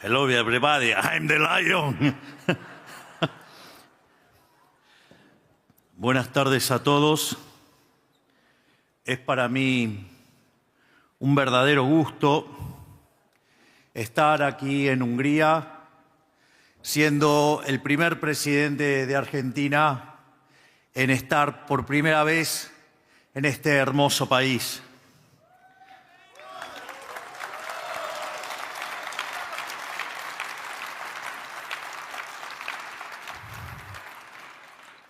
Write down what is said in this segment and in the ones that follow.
Hello everybody, I'm the lion. Buenas tardes a todos. Es para mí un verdadero gusto estar aquí en Hungría, siendo el primer presidente de Argentina en estar por primera vez en este hermoso país.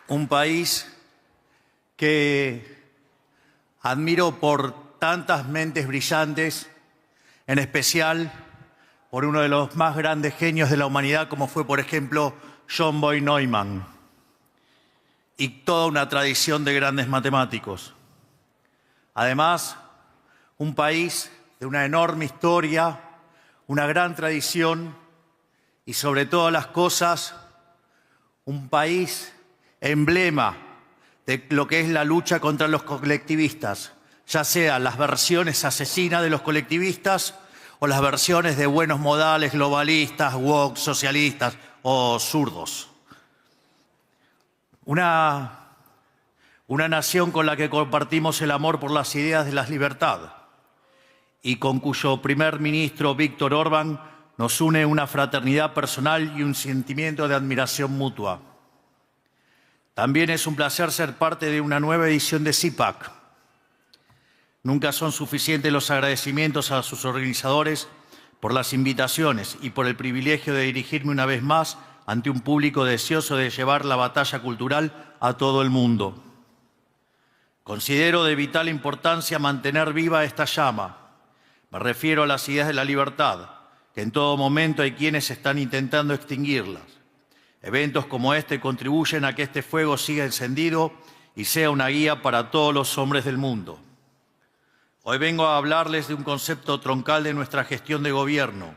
Un país que admiro por tantas mentes brillantes, en especial por uno de los más grandes genios de la humanidad, como fue, por ejemplo, John Boy Neumann, y toda una tradición de grandes matemáticos. Además, un país de una enorme historia, una gran tradición y, sobre todas las cosas, un país emblema de lo que es la lucha contra los colectivistas, ya sean las versiones asesinas de los colectivistas o las versiones de buenos modales, globalistas, woke, socialistas o zurdos. Una nación con la que compartimos el amor por las ideas de la libertad y con cuyo primer ministro Viktor Orbán nos une una fraternidad personal y un sentimiento de admiración mutua. También es un placer ser parte de una nueva edición de CIPAC. Nunca son suficientes los agradecimientos a sus organizadores por las invitaciones y por el privilegio de dirigirme una vez más ante un público deseoso de llevar la batalla cultural a todo el mundo. Considero de vital importancia mantener viva esta llama. Me refiero a las ideas de la libertad, que en todo momento hay quienes están intentando extinguirlas. Eventos como este contribuyen a que este fuego siga encendido y sea una guía para todos los hombres del mundo. Hoy vengo a hablarles de un concepto troncal de nuestra gestión de gobierno,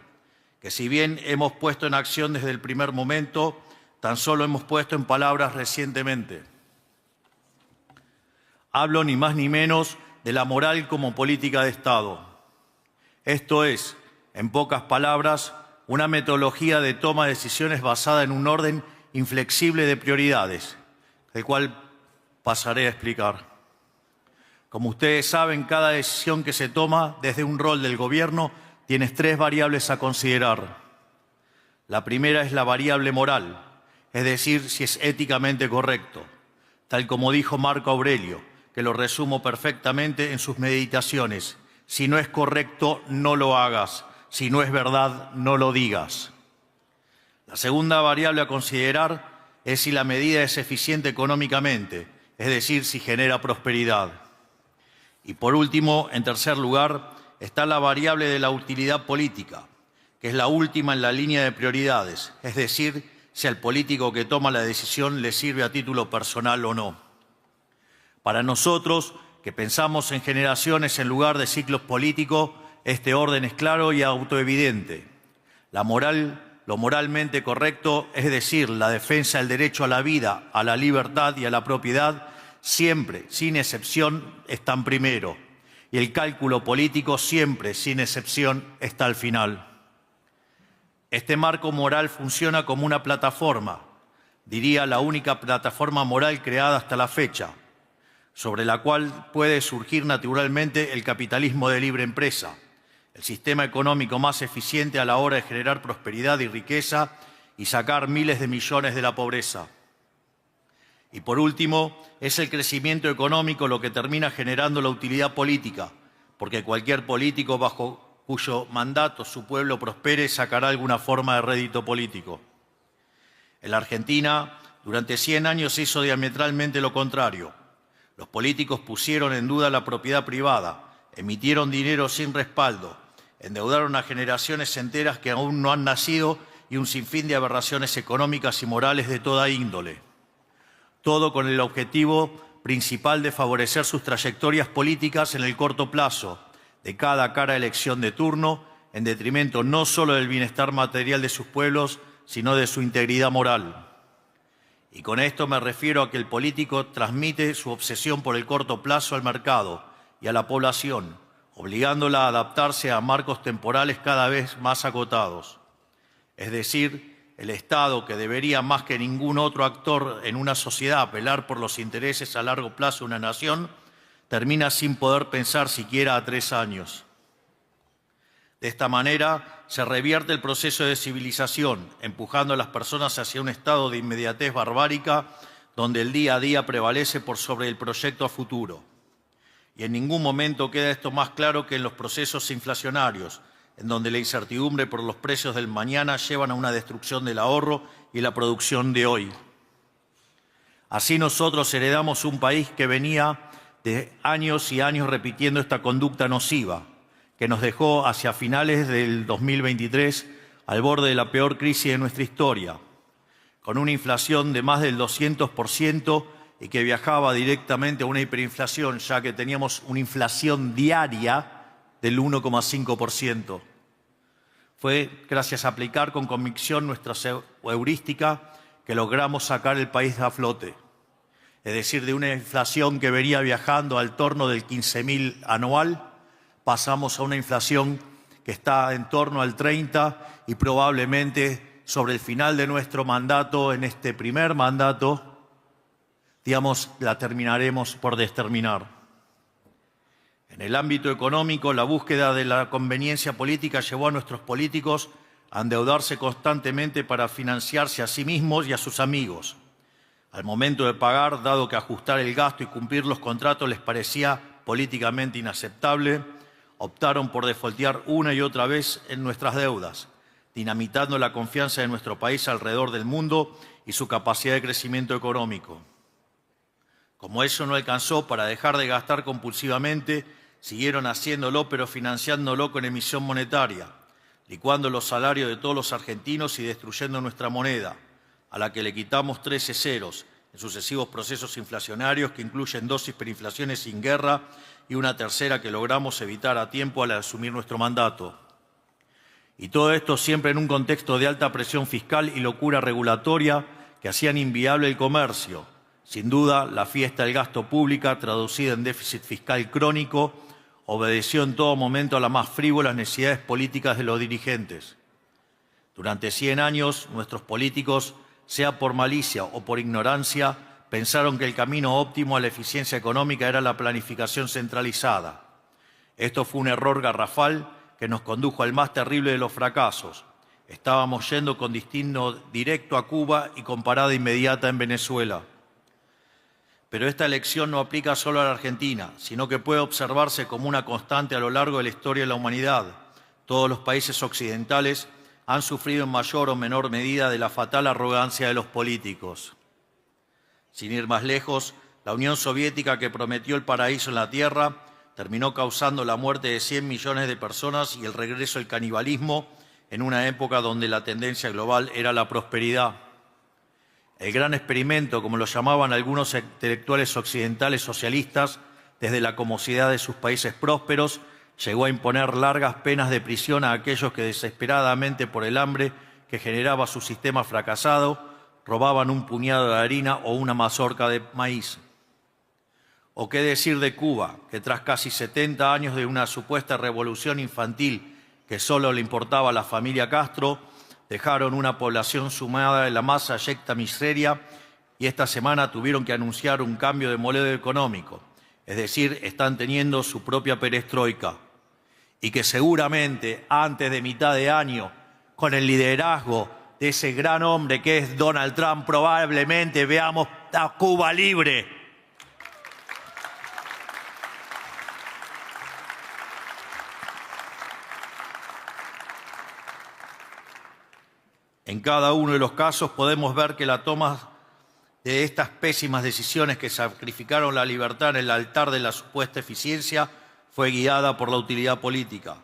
que si bien hemos puesto en acción desde el primer momento, tan solo hemos puesto en palabras recientemente. Hablo ni más ni menos de la moral como política de Estado. Esto es, en pocas palabras, una metodología de toma de decisiones basada en un orden inflexible de prioridades, el cual pasaré a explicar. Como ustedes saben, cada decisión que se toma desde un rol del gobierno tiene tres variables a considerar. La primera es la variable moral, es decir, si es éticamente correcto, tal como dijo Marco Aurelio, que lo resumo perfectamente en sus meditaciones: si no es correcto, no lo hagas. Si no es verdad, no lo digas. La segunda variable a considerar es si la medida es eficiente económicamente, es decir, si genera prosperidad. Y por último, en tercer lugar, está la variable de la utilidad política, que es la última en la línea de prioridades, es decir, si al político que toma la decisión le sirve a título personal o no. Para nosotros, que pensamos en generaciones en lugar de ciclos políticos, este orden es claro y autoevidente. Lo moralmente correcto, es decir, la defensa del derecho a la vida, a la libertad y a la propiedad, siempre, sin excepción, están primero. Y el cálculo político siempre, sin excepción, está al final. Este marco moral funciona como una plataforma, diría la única plataforma moral creada hasta la fecha, sobre la cual puede surgir naturalmente el capitalismo de libre empresa, el sistema económico más eficiente a la hora de generar prosperidad y riqueza y sacar miles de millones de la pobreza. Y por último, es el crecimiento económico lo que termina generando la utilidad política, porque cualquier político bajo cuyo mandato su pueblo prospere sacará alguna forma de rédito político. En la Argentina, durante 100 años se hizo diametralmente lo contrario. Los políticos pusieron en duda la propiedad privada, emitieron dinero sin respaldo, endeudaron a generaciones enteras que aún no han nacido y un sinfín de aberraciones económicas y morales de toda índole. Todo con el objetivo principal de favorecer sus trayectorias políticas en el corto plazo, de cada cara elección de turno, en detrimento no solo del bienestar material de sus pueblos, sino de su integridad moral. Y con esto me refiero a que el político transmite su obsesión por el corto plazo al mercado y a la población, obligándola a adaptarse a marcos temporales cada vez más acotados. es decir, el Estado, que debería más que ningún otro actor en una sociedad velar por los intereses a largo plazo de una nación, termina sin poder pensar siquiera a 3 años. De esta manera se revierte el proceso de civilización, empujando a las personas hacia un estado de inmediatez barbárica donde el día a día prevalece por sobre el proyecto a futuro. Y en ningún momento queda esto más claro que en los procesos inflacionarios, en donde la incertidumbre por los precios del mañana llevan a una destrucción del ahorro y la producción de hoy. Así nosotros heredamos un país que venía de años y años repitiendo esta conducta nociva, que nos dejó hacia finales del 2023 al borde de la peor crisis de nuestra historia, con una inflación de más del 200% y que viajaba directamente a una hiperinflación, ya que teníamos una inflación diaria del 1,5%. Fue gracias a aplicar con convicción nuestra heurística que logramos sacar el país a flote. Es decir, de una inflación que venía viajando al torno del 15.000 anual, pasamos a una inflación que está en torno al 30 y probablemente sobre el final de nuestro mandato, en este primer mandato, la terminaremos por desterminar. En el ámbito económico, la búsqueda de la conveniencia política llevó a nuestros políticos a endeudarse constantemente para financiarse a sí mismos y a sus amigos. Al momento de pagar, dado que ajustar el gasto y cumplir los contratos les parecía políticamente inaceptable, optaron por defaultear una y otra vez en nuestras deudas, dinamitando la confianza de nuestro país alrededor del mundo y su capacidad de crecimiento económico. Como eso no alcanzó para dejar de gastar compulsivamente, siguieron haciéndolo, pero financiándolo con emisión monetaria, licuando los salarios de todos los argentinos y destruyendo nuestra moneda, a la que le quitamos 13 ceros en sucesivos procesos inflacionarios que incluyen 2 hiperinflaciones sin guerra y una tercera que logramos evitar a tiempo al asumir nuestro mandato. Y todo esto siempre en un contexto de alta presión fiscal y locura regulatoria que hacían inviable el comercio. Sin duda, la fiesta del gasto público, traducida en déficit fiscal crónico, obedeció en todo momento a las más frívolas necesidades políticas de los dirigentes. Durante 100 años, nuestros políticos, sea por malicia o por ignorancia, pensaron que el camino óptimo a la eficiencia económica era la planificación centralizada. Esto fue un error garrafal que nos condujo al más terrible de los fracasos. Estábamos yendo con destino directo a Cuba y con parada inmediata en Venezuela. Pero esta elección no aplica solo a la Argentina, sino que puede observarse como una constante a lo largo de la historia de la humanidad. Todos los países occidentales han sufrido en mayor o menor medida de la fatal arrogancia de los políticos. Sin ir más lejos, la Unión Soviética, que prometió el paraíso en la tierra, terminó causando la muerte de 100 millones de personas y el regreso del canibalismo en una época donde la tendencia global era la prosperidad. El gran experimento, como lo llamaban algunos intelectuales occidentales socialistas, desde la comodidad de sus países prósperos, llegó a imponer largas penas de prisión a aquellos que desesperadamente por el hambre que generaba su sistema fracasado, robaban un puñado de harina o una mazorca de maíz. ¿O qué decir de Cuba, que tras casi 70 años de una supuesta revolución infantil que solo le importaba a la familia Castro, dejaron una población sumada en la más abyecta miseria y esta semana tuvieron que anunciar un cambio de modelo económico? Es decir, están teniendo su propia perestroika. Y que seguramente antes de mitad de año, con el liderazgo de ese gran hombre que es Donald Trump, probablemente veamos a Cuba libre. En cada uno de los casos podemos ver que la toma de estas pésimas decisiones que sacrificaron la libertad en el altar de la supuesta eficiencia fue guiada por la utilidad política.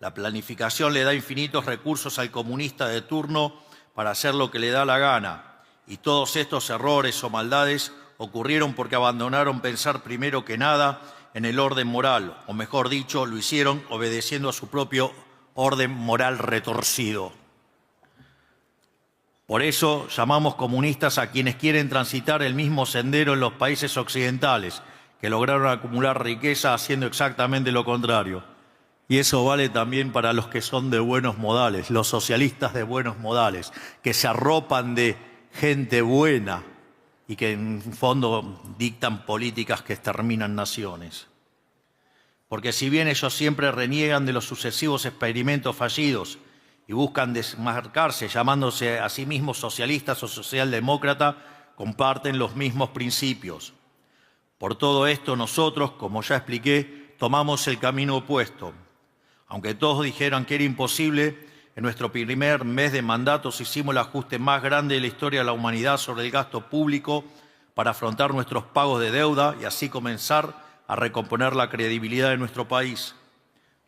La planificación le da infinitos recursos al comunista de turno para hacer lo que le da la gana, y todos estos errores o maldades ocurrieron porque abandonaron pensar primero que nada en el orden moral, o mejor dicho, lo hicieron obedeciendo a su propio orden moral retorcido. Por eso llamamos comunistas a quienes quieren transitar el mismo sendero en los países occidentales, que lograron acumular riqueza haciendo exactamente lo contrario. Y eso vale también para los que son de buenos modales, los socialistas de buenos modales, que se arropan de gente buena y que en fondo dictan políticas que exterminan naciones. Porque si bien ellos siempre reniegan de los sucesivos experimentos fallidos y buscan desmarcarse llamándose a sí mismos socialistas o socialdemócratas, comparten los mismos principios. Por todo esto nosotros, como ya expliqué, tomamos el camino opuesto. Aunque todos dijeran que era imposible, en nuestro primer mes de mandatos hicimos el ajuste más grande de la historia de la humanidad sobre el gasto público para afrontar nuestros pagos de deuda y así comenzar a recomponer la credibilidad de nuestro país.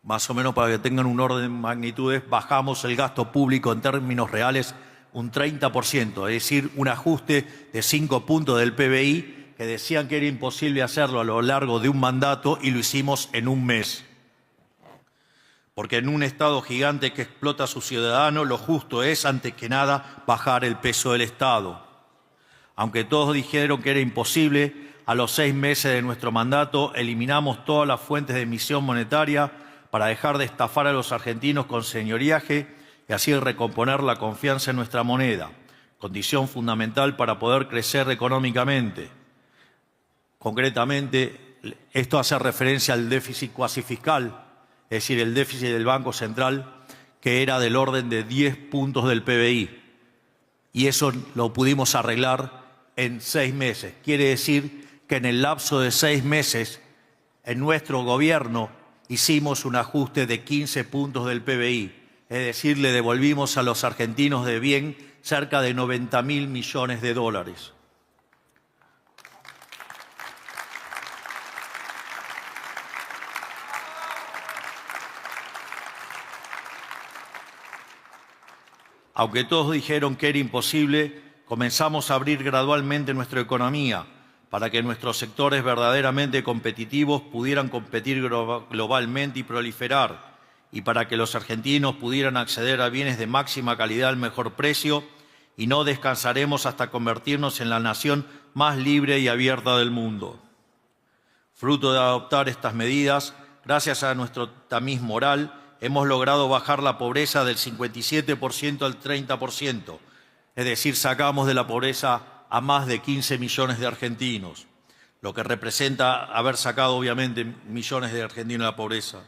Más o menos para que tengan un orden de magnitudes, bajamos el gasto público en términos reales un 30%, es decir, un ajuste de 5 puntos del PBI que decían que era imposible hacerlo a lo largo de un mandato y lo hicimos en un mes. Porque en un Estado gigante que explota a sus ciudadanos, lo justo es, antes que nada, bajar el peso del Estado. Aunque todos dijeron que era imposible, a los 6 meses de nuestro mandato eliminamos todas las fuentes de emisión monetaria para dejar de estafar a los argentinos con señoriaje y así recomponer la confianza en nuestra moneda, condición fundamental para poder crecer económicamente. Concretamente, esto hace referencia al déficit cuasi fiscal, es decir, el déficit del Banco Central, que era del orden de 10 puntos del PBI. Y eso lo pudimos arreglar en 6 meses. Quiere decir que en el lapso de 6 meses, en nuestro gobierno, hicimos un ajuste de 15 puntos del PBI. Es decir, le devolvimos a los argentinos de bien cerca de 90.000 millones de dólares. Aunque todos dijeron que era imposible, comenzamos a abrir gradualmente nuestra economía para que nuestros sectores verdaderamente competitivos pudieran competir globalmente y proliferar, y para que los argentinos pudieran acceder a bienes de máxima calidad al mejor precio, y no descansaremos hasta convertirnos en la nación más libre y abierta del mundo. Fruto de adoptar estas medidas, gracias a nuestro tamiz moral, hemos logrado bajar la pobreza del 57% al 30%, es decir, sacamos de la pobreza a más de 15 millones de argentinos, lo que representa haber sacado obviamente millones de argentinos de la pobreza.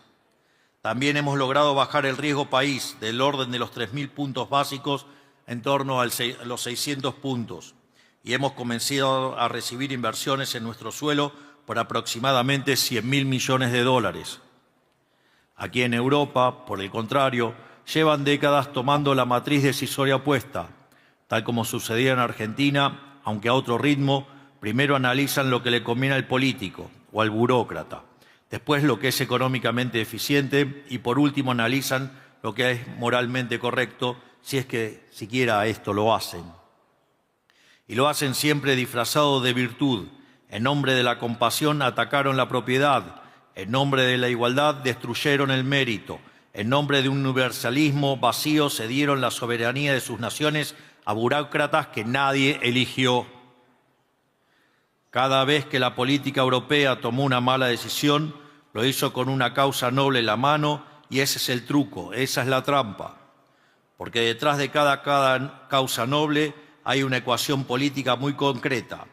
También hemos logrado bajar el riesgo país del orden de los 3.000 puntos básicos en torno a los 600 puntos y hemos comenzado a recibir inversiones en nuestro suelo por aproximadamente 100.000 millones de dólares. Aquí en Europa, por el contrario, llevan décadas tomando la matriz decisoria opuesta. Tal como sucedía en Argentina, aunque a otro ritmo, primero analizan lo que le conviene al político o al burócrata, después lo que es económicamente eficiente y por último analizan lo que es moralmente correcto, si es que siquiera esto lo hacen. Y lo hacen siempre disfrazado de virtud. En nombre de la compasión atacaron la propiedad. En nombre de la igualdad destruyeron el mérito. En nombre de un universalismo vacío cedieron la soberanía de sus naciones a burócratas que nadie eligió. Cada vez que la política europea tomó una mala decisión, lo hizo con una causa noble en la mano y ese es el truco, esa es la trampa. Porque detrás de cada causa noble hay una ecuación política muy concreta.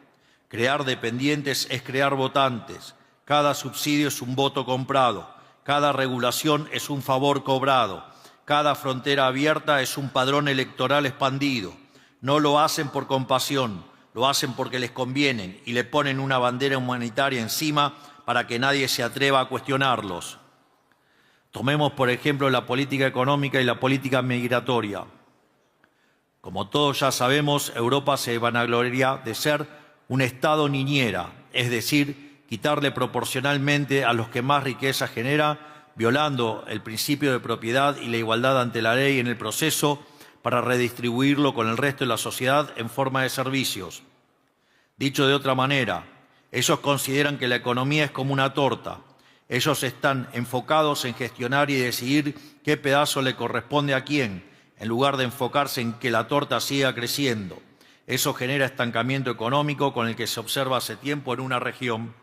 Crear dependientes es crear votantes. Cada subsidio es un voto comprado, cada regulación es un favor cobrado, cada frontera abierta es un padrón electoral expandido. No lo hacen por compasión, lo hacen porque les conviene y le ponen una bandera humanitaria encima para que nadie se atreva a cuestionarlos. Tomemos, por ejemplo, la política económica y la política migratoria. Como todos ya sabemos, Europa se vanagloria de ser un Estado niñera, es decir, quitarle proporcionalmente a los que más riqueza genera, violando el principio de propiedad y la igualdad ante la ley en el proceso para redistribuirlo con el resto de la sociedad en forma de servicios. Dicho de otra manera, ellos consideran que la economía es como una torta. Ellos están enfocados en gestionar y decidir qué pedazo le corresponde a quién, en lugar de enfocarse en que la torta siga creciendo. Eso genera estancamiento económico con el que se observa hace tiempo en una región.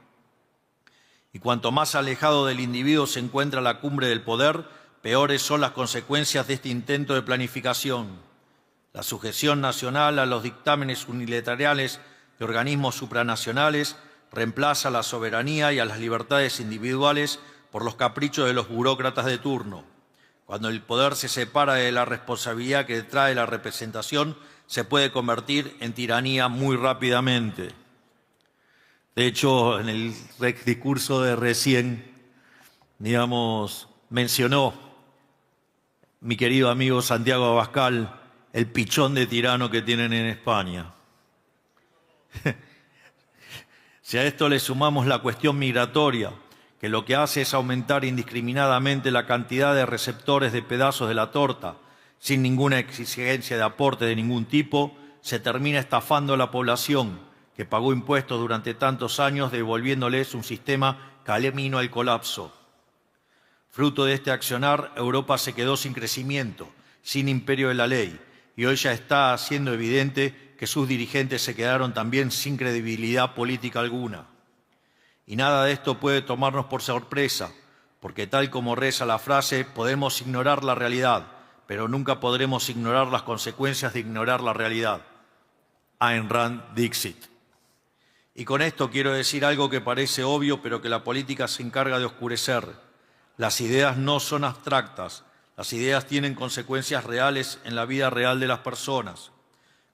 Y cuanto más alejado del individuo se encuentra la cumbre del poder, peores son las consecuencias de este intento de planificación. La sujeción nacional a los dictámenes unilaterales de organismos supranacionales reemplaza a la soberanía y a las libertades individuales por los caprichos de los burócratas de turno. Cuando el poder se separa de la responsabilidad que trae la representación, se puede convertir en tiranía muy rápidamente. De hecho, en el discurso de recién, mencionó mi querido amigo Santiago Abascal el pichón de tirano que tienen en España. Si a esto le sumamos la cuestión migratoria, que lo que hace es aumentar indiscriminadamente la cantidad de receptores de pedazos de la torta, sin ninguna exigencia de aporte de ningún tipo, se termina estafando a la población, que pagó impuestos durante tantos años, devolviéndoles un sistema camino al colapso. Fruto de este accionar, Europa se quedó sin crecimiento, sin imperio de la ley, y hoy ya está siendo evidente que sus dirigentes se quedaron también sin credibilidad política alguna. Y nada de esto puede tomarnos por sorpresa, porque tal como reza la frase, podemos ignorar la realidad, pero nunca podremos ignorar las consecuencias de ignorar la realidad. Ayn Rand Dixit. Y con esto quiero decir algo que parece obvio, pero que la política se encarga de oscurecer. Las ideas no son abstractas, las ideas tienen consecuencias reales en la vida real de las personas.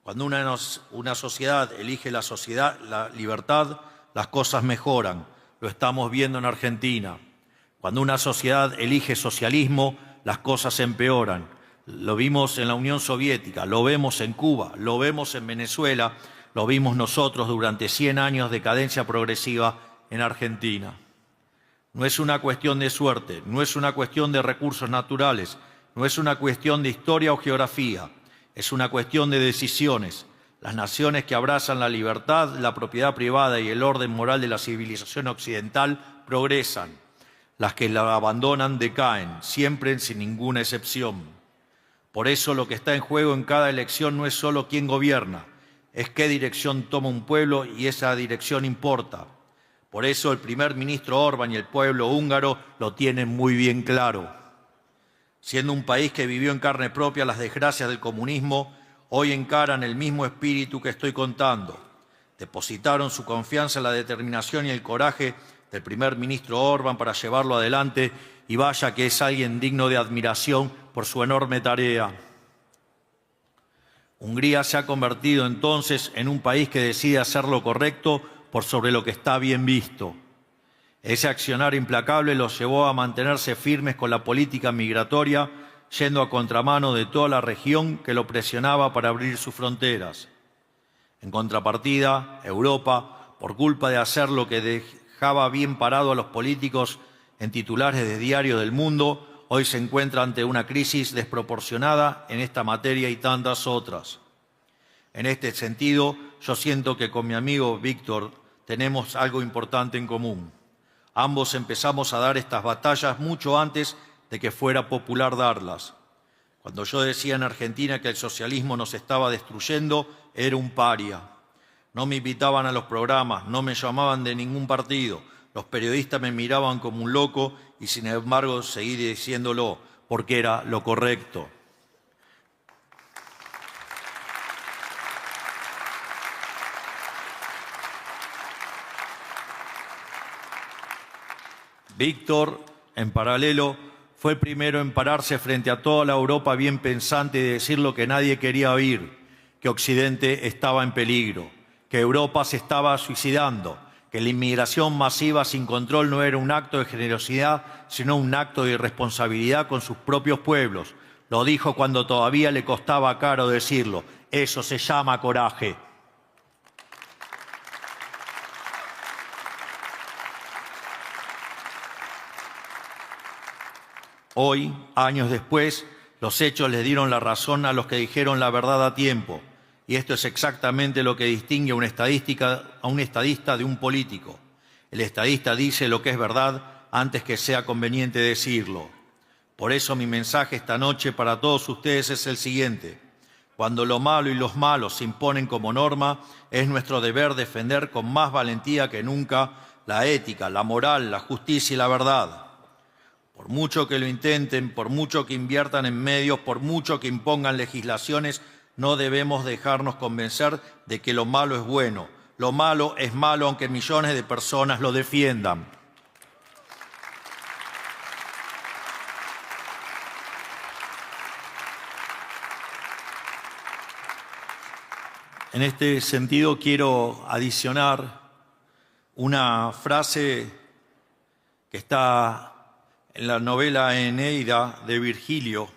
Cuando una sociedad elige la libertad, las cosas mejoran. Lo estamos viendo en Argentina. Cuando una sociedad elige socialismo, las cosas empeoran. Lo vimos en la Unión Soviética, lo vemos en Cuba, lo vemos en Venezuela, lo vimos nosotros durante 100 años de cadencia progresiva en Argentina. No es una cuestión de suerte, no es una cuestión de recursos naturales, no es una cuestión de historia o geografía, es una cuestión de decisiones. Las naciones que abrazan la libertad, la propiedad privada y el orden moral de la civilización occidental progresan. Las que la abandonan decaen, siempre sin ninguna excepción. Por eso lo que está en juego en cada elección no es solo quién gobierna, es qué dirección toma un pueblo y esa dirección importa. Por eso el primer ministro Orbán y el pueblo húngaro lo tienen muy bien claro. Siendo un país que vivió en carne propia las desgracias del comunismo, hoy encaran el mismo espíritu que estoy contando. Depositaron su confianza en la determinación y el coraje del primer ministro Orbán para llevarlo adelante, y vaya que es alguien digno de admiración por su enorme tarea. Hungría se ha convertido entonces en un país que decide hacer lo correcto por sobre lo que está bien visto. Ese accionar implacable los llevó a mantenerse firmes con la política migratoria, yendo a contramano de toda la región que lo presionaba para abrir sus fronteras. En contrapartida, Europa, por culpa de hacer lo que dejaba bien parado a los políticos en titulares de diario del mundo, hoy se encuentra ante una crisis desproporcionada en esta materia y tantas otras. En este sentido, yo siento que con mi amigo Víctor tenemos algo importante en común. Ambos empezamos a dar estas batallas mucho antes de que fuera popular darlas. Cuando yo decía en Argentina que el socialismo nos estaba destruyendo, era un paria. No me invitaban a los programas, no me llamaban de ningún partido. Los periodistas me miraban como un loco y sin embargo seguí diciéndolo, porque era lo correcto. Víctor, en paralelo, fue el primero en pararse frente a toda la Europa bien pensante y decir lo que nadie quería oír, que Occidente estaba en peligro, que Europa se estaba suicidando, que la inmigración masiva sin control no era un acto de generosidad, sino un acto de irresponsabilidad con sus propios pueblos. Lo dijo cuando todavía le costaba caro decirlo. Eso se llama coraje. Hoy, años después, los hechos les dieron la razón a los que dijeron la verdad a tiempo. Y esto es exactamente lo que distingue a un estadista de un político. El estadista dice lo que es verdad antes que sea conveniente decirlo. Por eso mi mensaje esta noche para todos ustedes es el siguiente. Cuando lo malo y los malos se imponen como norma, es nuestro deber defender con más valentía que nunca la ética, la moral, la justicia y la verdad. Por mucho que lo intenten, por mucho que inviertan en medios, por mucho que impongan legislaciones, no debemos dejarnos convencer de que lo malo es bueno. Lo malo es malo aunque millones de personas lo defiendan. En este sentido, quiero adicionar una frase que está en la novela Eneida de Virgilio,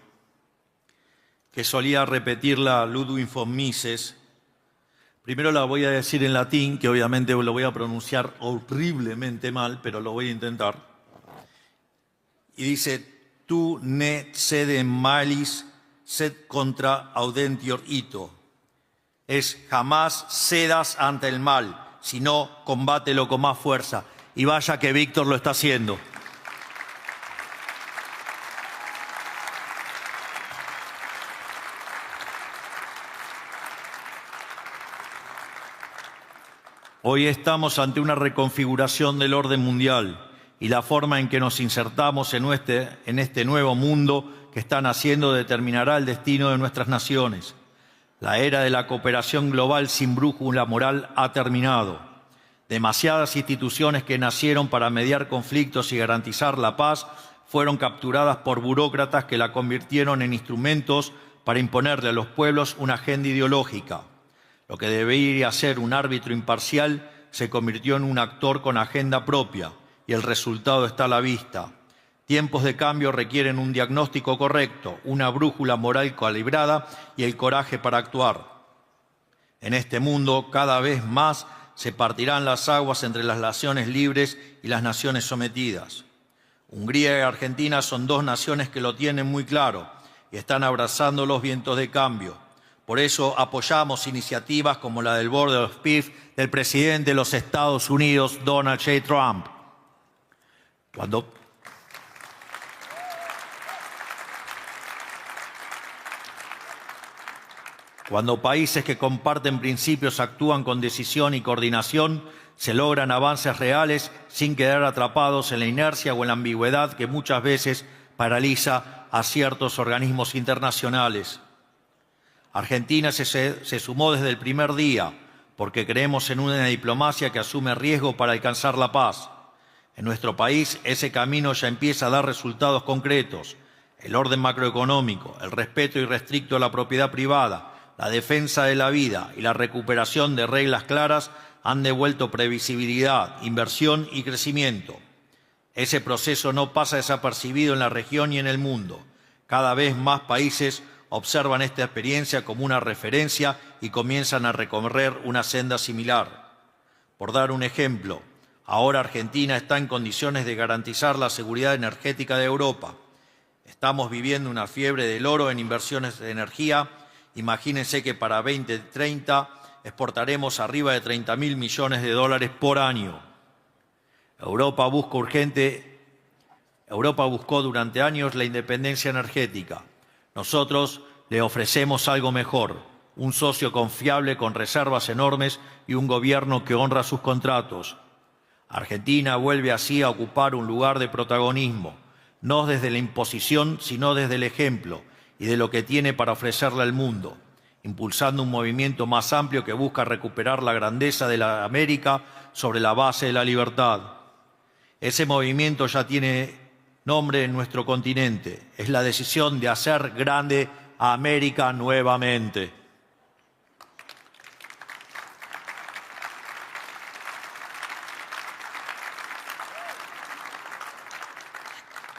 que solía repetirla Ludwig von Mises. Primero la voy a decir en latín, que obviamente lo voy a pronunciar horriblemente mal, pero lo voy a intentar. Y dice: tu ne cede malis, sed contra audentior ito. Es: jamás cedas ante el mal, sino combátelo con más fuerza. Y vaya que Víctor lo está haciendo. Hoy estamos ante una reconfiguración del orden mundial y la forma en que nos insertamos en este nuevo mundo que está naciendo determinará el destino de nuestras naciones. La era de la cooperación global sin brújula moral ha terminado. Demasiadas instituciones que nacieron para mediar conflictos y garantizar la paz fueron capturadas por burócratas que la convirtieron en instrumentos para imponerle a los pueblos una agenda ideológica. Lo que debería ser un árbitro imparcial se convirtió en un actor con agenda propia y el resultado está a la vista. Tiempos de cambio requieren un diagnóstico correcto, una brújula moral calibrada y el coraje para actuar. En este mundo, cada vez más se partirán las aguas entre las naciones libres y las naciones sometidas. Hungría y Argentina son dos naciones que lo tienen muy claro y están abrazando los vientos de cambio. Por eso apoyamos iniciativas como la del Board of Peace del presidente de los Estados Unidos, Donald J. Trump. Cuando países que comparten principios actúan con decisión y coordinación, se logran avances reales sin quedar atrapados en la inercia o en la ambigüedad que muchas veces paraliza a ciertos organismos internacionales. Argentina se sumó desde el primer día porque creemos en una diplomacia que asume riesgo para alcanzar la paz. En nuestro país ese camino ya empieza a dar resultados concretos. El orden macroeconómico, el respeto irrestricto a la propiedad privada, la defensa de la vida y la recuperación de reglas claras han devuelto previsibilidad, inversión y crecimiento. Ese proceso no pasa desapercibido en la región y en el mundo. Cada vez más países observan esta experiencia como una referencia y comienzan a recorrer una senda similar. Por dar un ejemplo, ahora Argentina está en condiciones de garantizar la seguridad energética de Europa. Estamos viviendo una fiebre del oro en inversiones de energía. Imagínense que para 2030 exportaremos arriba de 30.000 millones de dólares por año. Europa buscó durante años la independencia energética. Nosotros le ofrecemos algo mejor, un socio confiable con reservas enormes y un gobierno que honra sus contratos. Argentina vuelve así a ocupar un lugar de protagonismo, no desde la imposición, sino desde el ejemplo y de lo que tiene para ofrecerle al mundo, impulsando un movimiento más amplio que busca recuperar la grandeza de la América sobre la base de la libertad. Ese movimiento ya tiene nombre en nuestro continente. Es la decisión de hacer grande a América nuevamente.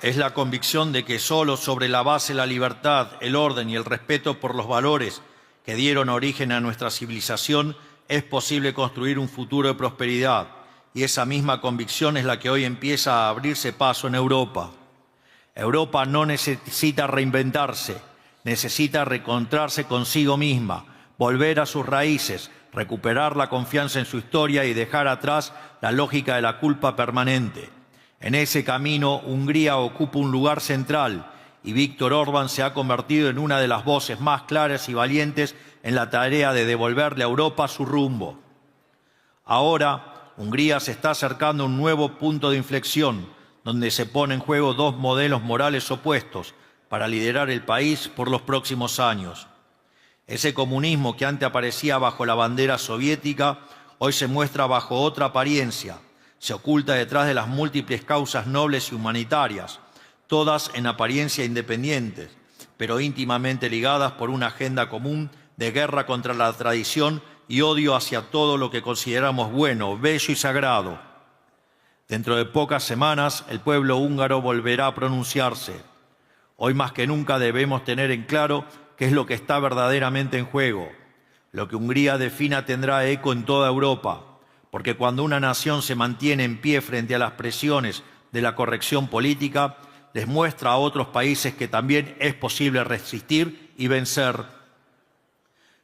Es la convicción de que solo sobre la base de la libertad, el orden y el respeto por los valores que dieron origen a nuestra civilización es posible construir un futuro de prosperidad. Y esa misma convicción es la que hoy empieza a abrirse paso en Europa. Europa no necesita reinventarse, necesita reencontrarse consigo misma, volver a sus raíces, recuperar la confianza en su historia y dejar atrás la lógica de la culpa permanente. En ese camino, Hungría ocupa un lugar central y Víktor Orbán se ha convertido en una de las voces más claras y valientes en la tarea de devolverle a Europa su rumbo. Ahora, Hungría se está acercando a un nuevo punto de inflexión, donde se ponen en juego dos modelos morales opuestos para liderar el país por los próximos años. Ese comunismo que antes aparecía bajo la bandera soviética, hoy se muestra bajo otra apariencia. Se oculta detrás de las múltiples causas nobles y humanitarias, todas en apariencia independientes, pero íntimamente ligadas por una agenda común de guerra contra la tradición y odio hacia todo lo que consideramos bueno, bello y sagrado. Dentro de pocas semanas, el pueblo húngaro volverá a pronunciarse. Hoy más que nunca debemos tener en claro qué es lo que está verdaderamente en juego. Lo que Hungría defina tendrá eco en toda Europa, porque cuando una nación se mantiene en pie frente a las presiones de la corrección política, les muestra a otros países que también es posible resistir y vencer.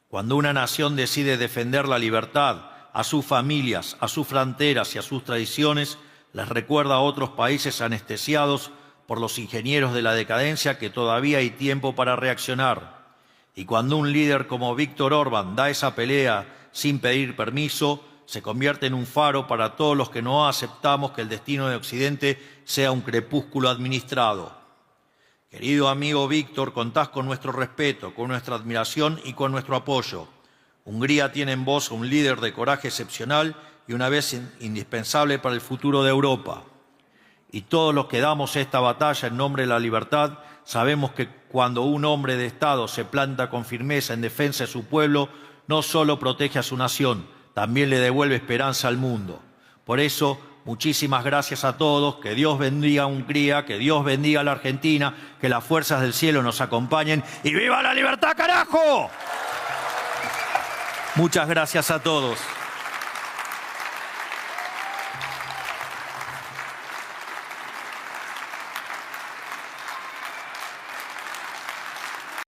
Cuando una nación decide defender la libertad, a sus familias, a sus fronteras y a sus tradiciones, les recuerda a otros países anestesiados por los ingenieros de la decadencia que todavía hay tiempo para reaccionar. Y cuando un líder como Viktor Orbán da esa pelea sin pedir permiso, se convierte en un faro para todos los que no aceptamos que el destino de Occidente sea un crepúsculo administrado. Querido amigo Víctor, contás con nuestro respeto, con nuestra admiración y con nuestro apoyo. Hungría tiene en vos un líder de coraje excepcional y una vez indispensable para el futuro de Europa. Y todos los que damos esta batalla en nombre de la libertad, sabemos que cuando un hombre de Estado se planta con firmeza en defensa de su pueblo, no solo protege a su nación, también le devuelve esperanza al mundo. Por eso, muchísimas gracias a todos, que Dios bendiga a Hungría, que Dios bendiga a la Argentina, que las fuerzas del cielo nos acompañen y ¡viva la libertad, carajo! Muchas gracias a todos.